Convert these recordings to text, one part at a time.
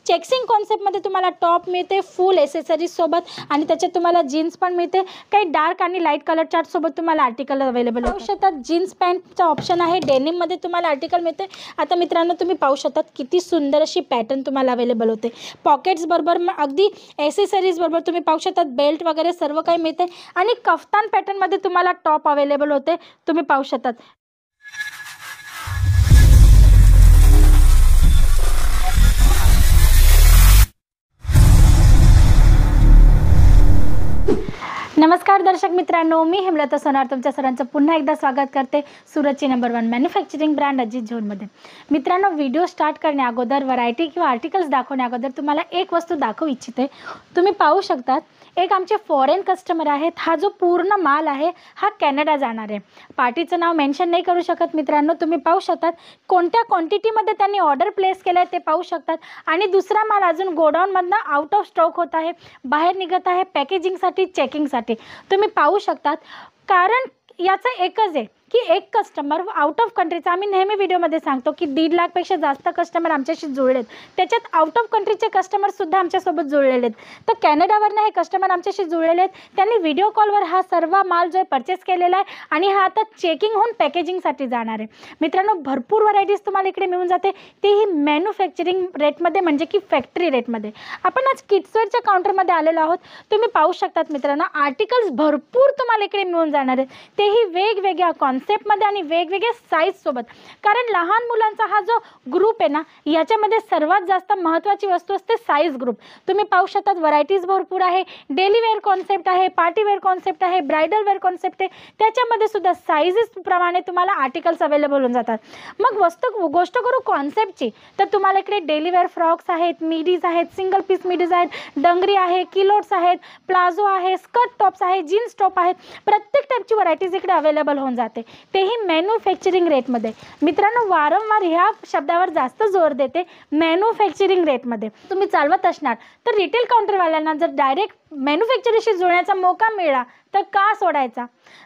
चेक्सिंग कॉन्सेप्टमध्ये तुम्हाला टॉप मिळते फुल एसेसरीज सोबत आणि त्याच्यात तुम्हाला जीन्स पण मिळते. काही डार्क आणि लाईट कलर चार्ट सोबत तुम्हाला आर्टिकल अवेलेबल होऊ शकतात. जीन्स पॅन्टचा ऑप्शन आहे. डेनिममध्ये तुम्हाला आर्टिकल मिळते. आता मित्रांनो तुम्ही पाहू शकतात किती सुंदर अशी पॅटर्न तुम्हाला अवेलेबल होते. पॉकेट्स बरोबर अगदी एसेसरीज बरोबर तुम्ही पाहू शकतात. बेल्ट वगैरे सर्व काही मिळते आणि कफ्तान पॅटर्नमध्ये तुम्हाला टॉप अवेलेबल होते. तुम्ही पाहू शकतात. नमस्कार दर्शक मित्रांनो, मी हेमलता सोनार तुमच्या सर्वांचं पुन्हा एकदा स्वागत करते सुरतची नंबर 1 मॅन्युफॅक्चरिंग ब्रँड अजित झोनमध्ये. मित्रांनो, व्हिडिओ स्टार्ट करण्या अगोदर व्हरायटी किंवा आर्टिकल्स दाखवण्या अगोदर तुम्हाला एक वस्तू दाखवू इच्छिते. तुम्ही पाहू शकतात एक आमचे फॉरेन कस्टमर आहेत. हा जो पूर्ण माल आहे हा कॅनडा जाणार आहे. पार्टीचं नाव मेन्शन नाही करू शकत मित्रांनो. तुम्ही पाहू शकतात कोणत्या क्वांटिटीमध्ये त्यांनी ऑर्डर प्लेस केलं आहे ते पाहू शकतात. आणि दुसरा माल अजून गोडाऊनमधनं आउट ऑफ स्टॉक होत आहे, बाहेर निघत आहे पॅकेजिंगसाठी, चेकिंगसाठी. तुम्ही पाहू शकतात कारण याचं एकच आहे की एक कस्टमर आउट ऑफ कंट्रीचा, आम्ही नेहमी व्हिडिओमध्ये सांगतो की 1.5 लाखपेक्षा जास्त कस्टमर आमच्याशी जुळलेत. त्याच्यात आउट ऑफ कंट्रीचे कस्टमरसुद्धा आमच्यासोबत जुळलेले आहेत. तर कॅनडावरनं हे कस्टमर आमच्याशी जुळलेले आहेत. त्यांनी व्हिडिओ कॉलवर हा सर्व माल जो आहे परचेस केलेला आहे आणि हा आता चेकिंग होऊन पॅकेजिंगसाठी जाणार आहे. मित्रांनो, भरपूर व्हरायटीज तुम्हाला इकडे मिळून जाते, तेही मॅन्युफॅक्चरिंग रेटमध्ये म्हणजे की फॅक्टरी रेटमध्ये. आपण आज किड्सवेअरच्या काउंटरमध्ये आलेलो आहोत. तुम्ही पाहू शकतात मित्रांनो आर्टिकल्स भरपूर तुम्हाला इकडे मिळून जाणार आहेत, तेही वेगवेगळ्या कॉन्सेप्टमध्ये आणि वेगवेगळ्या साईजसोबत. कारण लहान मुलांचा हा जो ग्रुप आहे ना, याच्यामध्ये सर्वात जास्त महत्त्वाची वस्तू असते साईज ग्रुप. तुम्ही पाहू शकतात व्हरायटीज भरपूर आहे. डेली वेअर कॉन्सेप्ट आहे, पार्टी वेअर कॉन्सेप्ट आहे, ब्रायडल वेअर कॉन्सेप्ट आहे. त्याच्यामध्ये सुद्धा साईजेस प्रमाणे तुम्हाला आर्टिकल्स अवेलेबल होऊन जातात. मग गोष्ट करू कॉन्सेप्टची, तर तुम्हाला इकडे डेली वेअर फ्रॉक्स आहेत, मिडीज आहेत, सिंगल पीस मिडीज आहेत, डंगरी आहे, किलोट्स आहेत, प्लाझो आहे, स्कर्ट टॉप्स आहे, जीन्स टॉप आहेत. प्रत्येक टाईपची व्हरायटीज इकडे अवेलेबल होऊन जाते, तेही मॅन्युफॅक्चरिंग रेटमध्ये. मित्रांनो, वारंवार ह्या शब्दावर जास्त जोर देते, मॅन्युफॅक्चरिंग रेटमध्ये. तुम्ही चालवत असणार तर रिटेल काउंटरवाल्यांना जर डायरेक्ट मॅन्युफॅक्चरशी जुळण्याचा मौका मिळाला तर का सोडायचा.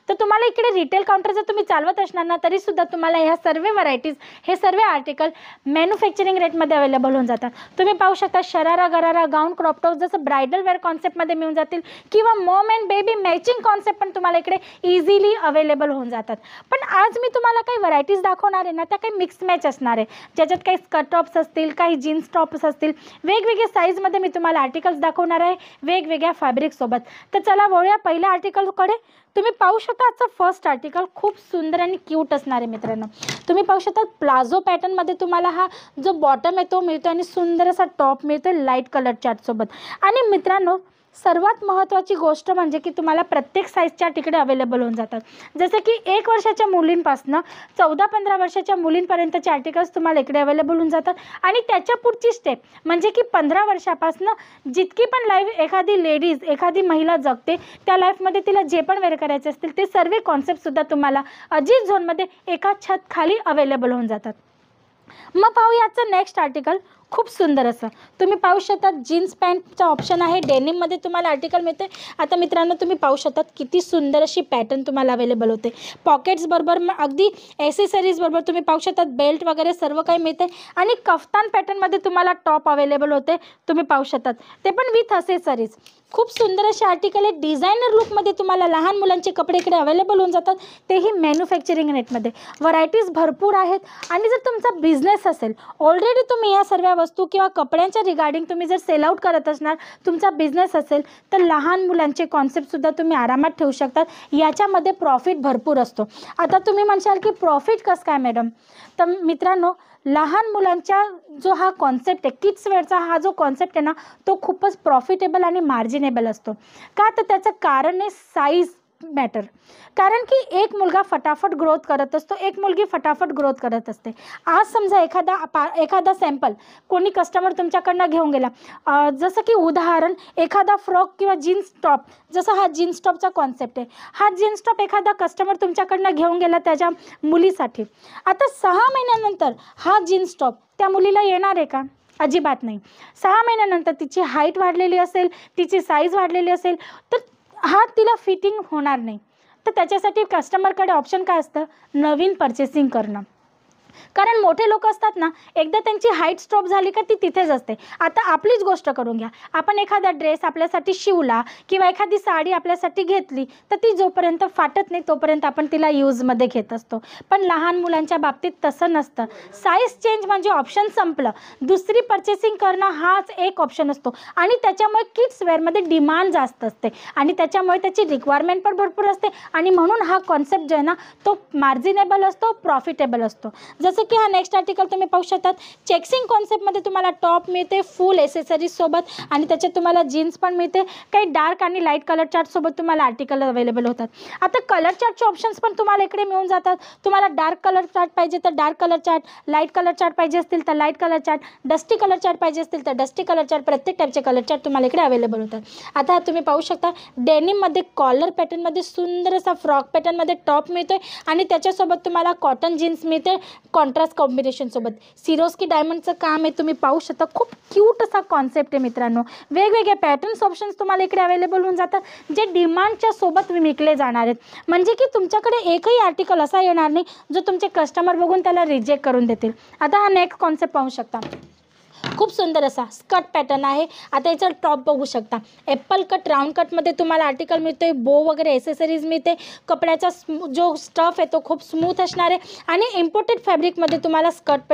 तर तुम्हाला इकडे रिटेल काउंटर जर तुम्ही चालवत असणार ना, तरीसुद्धा तुम्हाला ह्या सर्व व्हरायटीज, हे सर्व आर्टिकल मॅन्युफॅक्चरिंग रेटमध्ये अवेलेबल होऊन जातात. तुम्ही पाहू शकता शरारा, गरारा, गाऊन, क्रॉप टॉप जसं ब्रायडल वेअर कॉन्सेप्टमध्ये मिळून जातील किंवा Maugham and baby matching concept पण तुम्हाला इकडे इझिली अवेलेबल होऊन जातात. पण आज मी तुम्हाला काही व्हरायटीज दाखवणार आहे ना, त्या काही मिक्स मॅच असणार आहे, ज्याच्यात काही स्कर्ट टॉप्स असतील, काही जीन्स टॉप्स असतील, वेगवेगळ्या साईजमध्ये मी तुम्हाला आर्टिकल्स दाखवणार आहे वेगवेगळ्या फॅब्रिकसोबत. तर चला वळूया पहिल्या आर्टिकलकडे. तुम्ही पाहू शकता आजचं फर्स्ट आर्टिकल खूप सुंदर आणि क्यूट असणार आहे मित्रांनो. तुम्ही पाहू शकता प्लाझो पॅटर्नमध्ये तुम्हाला हा जो बॉटम आहे तो मिळतो आणि सुंदर असा टॉप मिळतो लाईट कलर चार्टसोबत. आणि मित्रांनो, सर्वात महत्त्वाची गोष्ट म्हणजे की तुम्हाला प्रत्येक साईजच्या तिकडे अवेलेबल होऊन जातात. जसं की 1 वर्षाच्या मुलींपासनं 14-15 वर्षाच्या मुलींपर्यंतचे आर्टिकल्स तुम्हाला इकडे अवेलेबल होऊन जातात. आणि त्याच्या पुढची स्टेप म्हणजे की 15 वर्षापासनं जितकी पण लाईफ एखादी लेडीज, एखादी महिला जगते, त्या लाईफमध्ये तिला जे पण वेअर करायचे असतील ते सर्व कॉन्सेप्टसुद्धा तुम्हाला अजित झोनमध्ये एका छत खाली अवेलेबल होऊन जातात. मग पाहूया आजचं नेक्स्ट आर्टिकल. खूप सुंदर असं तुम्ही पाहू शकतात जीन्स पॅन्टचा ऑप्शन आहे. डेनिममध्ये तुम्हाला आर्टिकल मिळते. आता मित्रांनो तुम्ही पाहू शकतात किती सुंदर अशी पॅटर्न तुम्हाला अवेलेबल होते. पॉकेट्स बरोबर अगदी एसेसरीज बरोबर तुम्ही पाहू शकतात. बेल्ट वगैरे सर्व काही मिळते आणि कफ्तान पॅटर्नमध्ये तुम्हाला टॉप अवेलेबल होते. तुम्ही पाहू शकतात ते पण विथ असेसरीज. खूप सुंदर असे आर्टिकल आहे. डिझायनर लुकमध्ये तुम्हाला लहान मुलांचे कपडे इकडे अवेलेबल होऊन जातात, तेही मॅन्युफॅक्चरिंग रेटमध्ये. व्हरायटीज भरपूर आहेत. आणि जर तुमचा बिझनेस असेल, ऑलरेडी तुम्ही या सर्व वस्तू किंवा कपड्यांच्या रिगार्डिंग तुम्ही जर सेल आउट करत असणार, तुमचा बिझनेस असेल, तर लहान मुलांचे कॉन्सेप्टसुद्धा तुम्ही आरामात ठेवू शकतात. याच्यामध्ये प्रॉफिट भरपूर असतो. आता तुम्ही म्हणशाल की प्रॉफिट कसं काय मॅडम? तर मित्रांनो, लहान मुलांच्या जो हा कॉन्सेप्ट आहे, किड्स वेअरचा हा जो कॉन्सेप्ट आहे ना, तो खूपच प्रॉफिटेबल आणि मार्जिनेबल असतो. का? तर त्याचं कारण आहे साईज मॅटर. कारण की एक मुलगा फटाफट ग्रोथ करत असतो, एक मुलगी फटाफट ग्रोथ करत असते. आज समजा एखादा सॅम्पल कोणी कस्टमर तुमच्याकडनं घेऊन गेला, जसं की उदाहरण एखादा फ्रॉक किंवा जीन्स टॉप, जसं हा जीन्स टॉपचा कॉन्सेप्ट आहे. हा जीन्स टॉप एखादा कस्टमर तुमच्याकडनं घेऊन गेला त्याच्या मुलीसाठी. आता 6 महिन्यानंतर हा जीन्स टॉप त्या मुलीला येणार आहे का? अजिबात नाही. 6 महिन्यानंतर तिची हाईट वाढलेली असेल, तिची साईज वाढलेली असेल, तर हा तिला फिटिंग होणार नाही. तर त्याच्यासाठी कस्टमरकडे ऑप्शन काय असतं? नवीन पर्चेसिंग करणं. कारण मोठे लोक असतात ना, एकदा त्यांची हाईट स्टॉप झाली का ती तिथेच असते. आता आपलीच गोष्ट करून घ्या, आपण एखादा ड्रेस आपल्यासाठी शिवला किंवा एखादी साडी आपल्यासाठी घेतली, तर ती जोपर्यंत फाटत नाही तोपर्यंत आपण तिला यूजमध्ये घेत असतो. पण लहान मुलांच्या बाबतीत तसं नसतं. साईज चेंज म्हणजे ऑप्शन संपलं. दुसरी पर्चेसिंग करणं हाच एक ऑप्शन असतो आणि त्याच्यामुळे किड्स वेअरमध्ये डिमांड जास्त असते आणि त्याच्यामुळे त्याची रिक्वायरमेंट पण भरपूर असते आणि म्हणून हा कॉन्सेप्ट जो आहे ना, तो मार्जिनेबल असतो, प्रॉफिटेबल असतो. जसं की हा नेक्स्ट आर्टिकल तुम्ही पाहू शकतात. चेक्सिंग कॉन्सेप्टमध्ये तुम्हाला टॉप मिळते फुल एसेसरीज सोबत आणि त्याच्यात तुम्हाला जीन्स पण मिळते. काही डार्क आणि लाईट कलर चार्टसोबत तुम्हाला आर्टिकल अवेलेबल होतात. आता कलर चार्टचे ऑप्शन्स पण तुम्हाला इकडे मिळून जातात. तुम्हाला डार्क कलर चार्ट पाहिजे तर dark colour chart, light colour chart पाहिजे असतील तर light colour chart, dusty colour chart पाहिजे असतील तर डस्टी कलर चार्ट, प्रत्येक टाईपचे कलर चार्ट तुम्हाला इकडे अवेलेबल होतात. आता तुम्ही पाहू शकता डेनिममध्ये कॉलर पॅटर्नमध्ये सुंदर असा फ्रॉक पॅटर्नमध्ये टॉप मिळतोय आणि त्याच्यासोबत तुम्हाला कॉटन जीन्स मिळते कॉन्ट्रास्ट कॉम्बिनेशनसोबत. सिरोस्की डायमंडचं काम आहे, तुम्ही पाहू शकता. खूप क्यूट असा कॉन्सेप्ट आहे मित्रांनो. वेगवेगळे पॅटर्न्स ऑप्शन्स तुम्हाला इकडे अवेलेबल होऊन जातात जे डिमांडच्या सोबत विकले जाणार आहेत. म्हणजे की तुमच्याकडे एकही आर्टिकल असा येणार नाही जो तुमचे कस्टमर बघून त्याला रिजेक्ट करून देतील. आता हा नेक्स्ट कॉन्सेप्ट पाहू शकता. खूप सुंदर असा स्कर्ट पॅटर्न आहे. आता याचा टॉप बघू शकता. ॲपल कट राऊंड कटमध्ये तुम्हाला आर्टिकल मिळतोय. बो वगैरे एसेसरीज मिळते. कपड्याचा जो स्टफ आहे तो खूप स्मूथ असणार आहे आणि इम्पोर्टेड फॅब्रिकमध्ये तुम्हाला स्कर्ट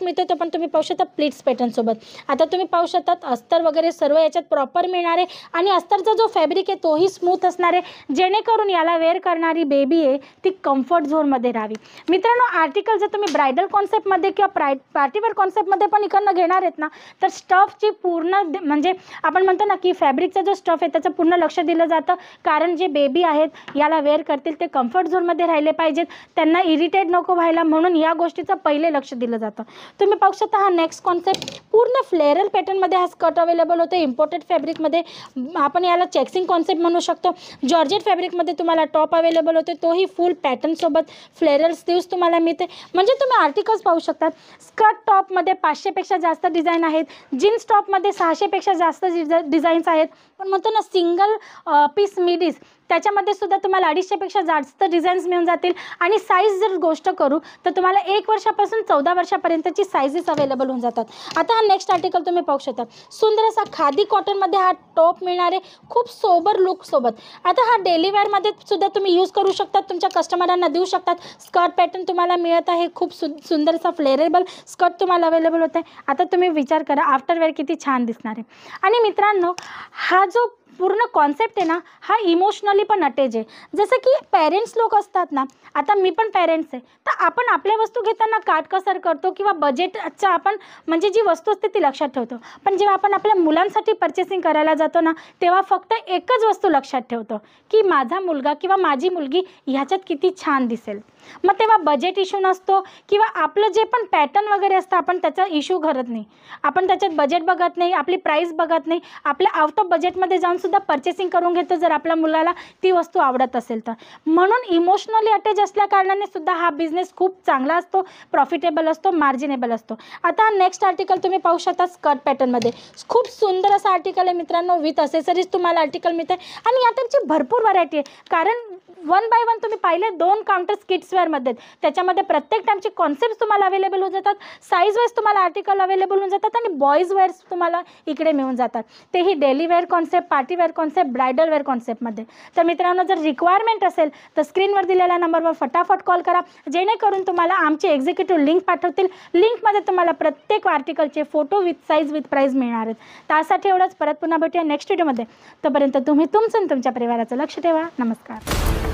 मिळतो. तो पण तुम्ही पाहू शकता प्लीट्स पॅटर्नसोबत. आता तुम्ही पाहू शकतात अस्तर वगैरे सर्व याच्यात प्रॉपर मिळणार आहे आणि अस्तरचा जो फॅब्रिक आहे तोही स्मूथ असणार आहे जेणेकरून याला वेअर करणारी बेबी आहे ती कम्फर्ट झोनमध्ये राहावी. मित्रांनो, आर्टिकल जर तुम्ही ब्रायडल कॉन्सेप्टमध्ये किंवा पार्टीवेअर कॉन्सेप्टमध्ये पण इकडनं घेणार आहेत ना, तर स्टफची पूर्ण म्हणजे आपण म्हणतो ना की फॅब्रिकचा जो स्टफ आहे त्याचं पूर्ण लक्ष दिलं जातं. कारण जे बेबी आहेत याला वेअर करतील ते कम्फर्ट झोनमध्ये राहिले पाहिजेत, त्यांना इरिटेट नको व्हायला, म्हणून या गोष्टीचं पहिले लक्ष दिलं जातं. तुम्ही पाहू शकता हा नेक्स्ट कॉन्सेप्ट पूर्ण फ्लेरल पॅटर्नमध्ये हा स्कर्ट अवेलेबल होतो. इम्पोर्टेड फॅब्रिकमध्ये आपण याला चेक्सिंग कॉन्सेप्ट म्हणू शकतो. जॉर्जेट फॅब्रिकमध्ये तुम्हाला टॉप अवेलेबल होते, तोही फुल पॅटर्नसोबत फ्लेरल स्लीव्स तुम्हाला मिळते. म्हणजे तुम्ही आर्टिकल्स पाहू शकतात. स्कर्ट टॉपमध्ये 500पेक्षा जास्त डिझाईन आहेत. जीन्स टॉपमध्ये 600पेक्षा जास्त डिझाईन्स आहेत. पण म्हणतो ना सिंगल पीस मिडीज त्याच्यामध्ये सुद्धा तुम्हाला 250पेक्षा जास्त डिझाईन्स मिळून जातील. आणि साईज जर गोष्ट करू तर तुम्हाला 1 वर्षापासून 14 वर्षापर्यंतची साईजेस अवेलेबल होऊन जातात. आता हा नेक्स्ट आर्टिकल तुम्ही पाहू शकता. सुंदर असा खादी कॉटनमध्ये हा टॉप मिळणार आहे खूप सोबर लुकसोबत. आता हा डेली वेअरमध्ये सुद्धा तुम्ही यूज करू शकतात, तुमच्या कस्टमरांना देऊ शकतात. स्कर्ट पॅटर्न तुम्हाला मिळत आहे. खूप सुंदर असा फ्लेरेबल स्कर्ट तुम्हाला अवेलेबल होत आहे. आता तुम्ही विचार करा आफ्टर वेअर किती छान दिसणार आहे. आणि मित्रांनो, हा जो पूर्ण कॉन्सेप्ट आहे ना, हा इमोशनली पण अटॅच आहे. जसं की पेरेंट्स लोक असतात ना, आता मी पण पेरेंट्स आहे, तर आपण आपल्या वस्तू घेताना काटकसर करतो किंवा बजेटचा आपण म्हणजे जी वस्तू असते ती लक्षात ठेवतो. पण जेव्हा आपण आपल्या मुलांसाठी पर्चेसिंग करायला जातो ना, तेव्हा फक्त एकच वस्तू लक्षात ठेवतो की माझा मुलगा किंवा माझी मुलगी ह्याच्यात किती छान दिसेल. मग तेव्हा बजेट इश्यू नसतो किंवा आपलं जे पण पॅटर्न वगैरे असतं आपण त्याचा इश्यू करत नाही. आपण त्याच्यात बजेट बघत नाही, आपली प्राईस बघत नाही, आपल्या आउट ऑफ बजेटमध्ये जाऊन सुद्धा पर्चेसिंग करून घेतो जर आपल्या मुलाला ती वस्तू आवडत असेल तर. म्हणून इमोशनली अटॅच असल्या कारणाने सुद्धा हा बिझनेस खूप चांगला असतो, प्रॉफिटेबल असतो, मार्जिनेबल असतो. आता नेक्स्ट आर्टिकल तुम्ही पाहू शकता स्कर्ट पॅटर्नमध्ये. खूप सुंदर असं आर्टिकल आहे मित्रांनो. विथ असेसरीज तुम्हाला आर्टिकल मिळते आणि या टाईपची भरपूर व्हरायटी आहे. कारण 1 बाय 1 तुम्ही पाहिले 2 काउंटर्स किड्स वेअरमध्ये, त्याच्यामध्ये प्रत्येक टाईपचे कॉन्सेप्ट तुम्हाला अवेलेबल होऊन जातात. साईज वाईज तुम्हाला आर्टिकल अवेलेबल होऊन जातात आणि बॉईज वेअर्स तुम्हाला इकडे मिळून जातात. तेही daily wear concept, party wear concept, bridal wear कॉन्सेप्टमध्ये. तर मित्रांनो, जर रिक्वायरमेंट असेल तर स्क्रीनवर दिलेल्या नंबरवर फटाफट कॉल करा, जेणेकरून तुम्हाला आमचे एक्झिक्युटिव्ह लिंक पाठवतील. लिंकमध्ये तुम्हाला प्रत्येक आर्टिकलचे photo with size with price मिळणार आहेत. त्यासाठी एवढंच. परत पुन्हा भेटूया नेक्स्ट व्हिडिओमध्ये. तोपर्यंत तुम्ही तुमचं आणि तुमच्या परिवाराचं लक्ष ठेवा. नमस्कार.